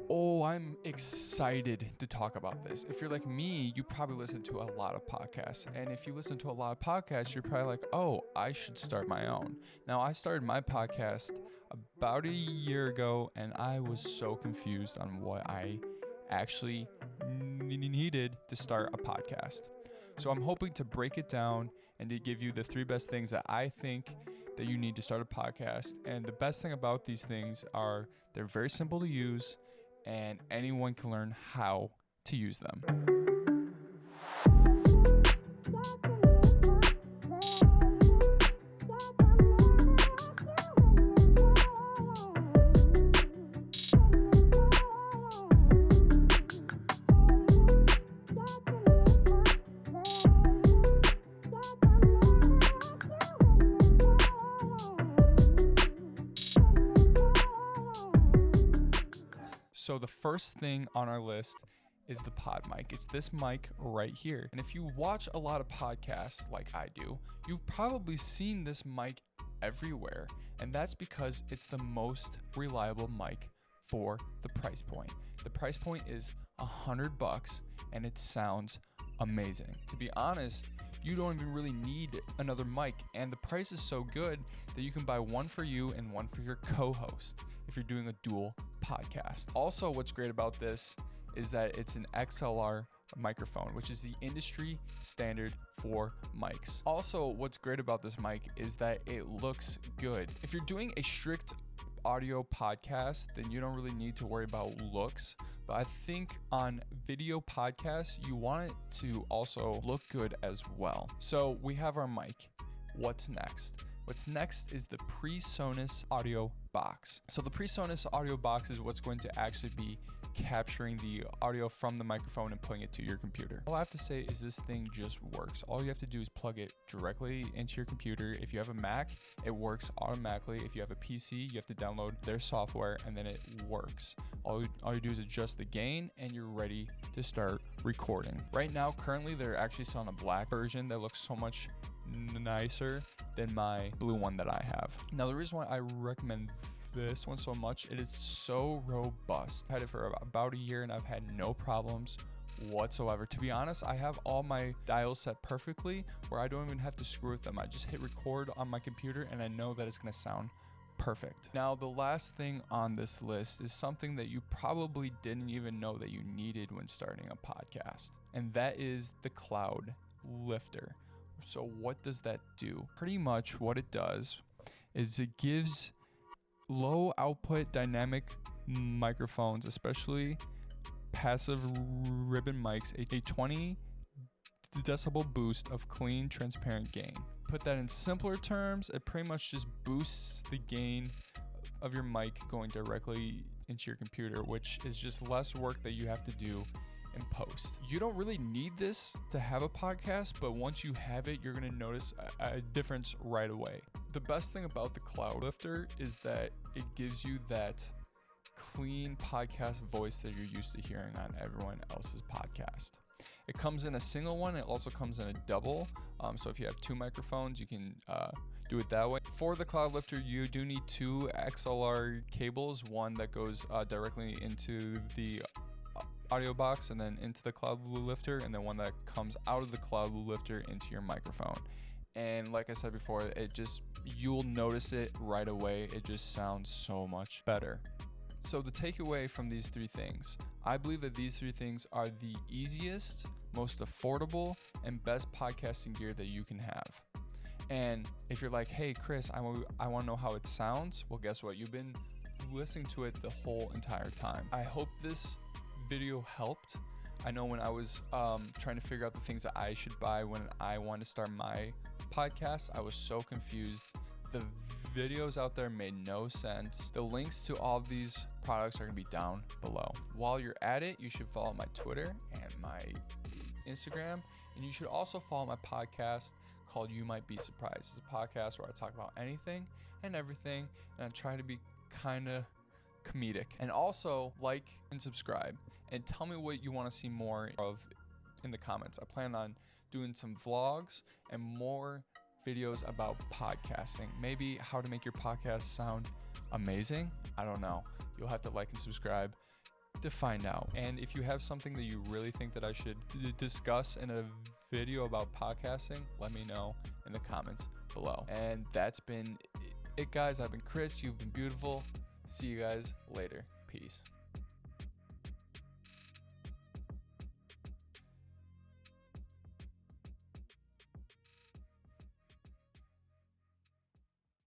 Oh, I'm excited to talk about this. If you're like me, you probably listen to a lot of podcasts. And if you listen to a lot of podcasts, you're probably like, oh, I should start my own. Now, I started my podcast about a year ago, and I was so confused on what I actually needed to start a podcast. So I'm hoping to break it down and to give you the 3 best things that I think that you need to start a podcast. And the best thing about these things are they're very simple to use and anyone can learn how to use them. So the first thing on our list is the pod mic. It's this mic right here. And if you watch a lot of podcasts like I do, you've probably seen this mic everywhere. And that's because it's the most reliable mic for the price point. The price point is $100 and it sounds amazing. To be honest, you don't even really need another mic, and the price is so good that you can buy one for you and one for your co-host if you're doing a dual podcast. Also, what's great about this is that it's an XLR microphone, which is the industry standard for mics. Also, what's great about this mic is that it looks good. If you're doing a strict audio podcast, then you don't really need to worry about looks. But I think on video podcasts, you want it to also look good as well. So we have our mic. What's next? What's next is the PreSonus audio box. So the PreSonus audio box is what's going to actually be capturing the audio from the microphone and putting it to your computer. All I have to say is this thing just works. All you have to do is plug it directly into your computer. If you have a Mac, it works automatically. If you have a PC, you have to download their software and then it works. All you do is adjust the gain and you're ready to start recording. Right now, currently, they're actually selling a black version that looks so much nicer than my blue one that I have. Now, the reason why I recommend this one so much, it is so robust. I've had it for about a year and I've had no problems whatsoever. To be honest, I have all my dials set perfectly where I don't even have to screw with them. I just hit record on my computer and I know that it's going to sound perfect. Now, the last thing on this list is something that you probably didn't even know that you needed when starting a podcast, and that is the Cloud Lifter. So what does that do? Pretty much what it does is it gives low output dynamic microphones, especially passive ribbon mics, a 20 decibel boost of clean, transparent gain. Put that in simpler terms, it pretty much just boosts the gain of your mic going directly into your computer, which is just less work that you have to do in post. You don't really need this to have a podcast, but once you have it, you're going to notice a difference right away. The best thing about the Cloud Lifter is that it gives you that clean podcast voice that you're used to hearing on everyone else's podcast. It comes in a single one. It also comes in a double. So if you have 2 microphones, you can do it that way. For the Cloud Lifter, you do need 2 XLR cables, one that goes directly into the audio box and then into the Cloud Lifter, and then one that comes out of the Cloud Lifter into your microphone. And like I said before, you'll notice it right away. It just sounds so much better. So the takeaway from these 3 things, I believe that these 3 things are the easiest, most affordable, and best podcasting gear that you can have. And if you're like, hey, Chris, I want to know how it sounds, well, guess what? You've been listening to it the whole entire time. I hope this video helped. I know when I was trying to figure out the things that I should buy when I wanted to start my podcast, I was so confused. The videos out there made no sense. The links to all of these products are going to be down below. While you're at it, you should follow my Twitter and my Instagram, and you should also follow my podcast called You Might Be Surprised. It's a podcast where I talk about anything and everything, and I try to be kind of comedic. And also like and subscribe and tell me what you want to see more of in the comments. I plan on doing some vlogs and more videos about podcasting. Maybe how to make your podcast sound amazing. I don't know. You'll have to like and subscribe. to find out. And if you have something that you really think that I should discuss in a video about podcasting, let me know in the comments below. And that's been it, guys. I've been Chris. You've been beautiful. See you guys later. Peace.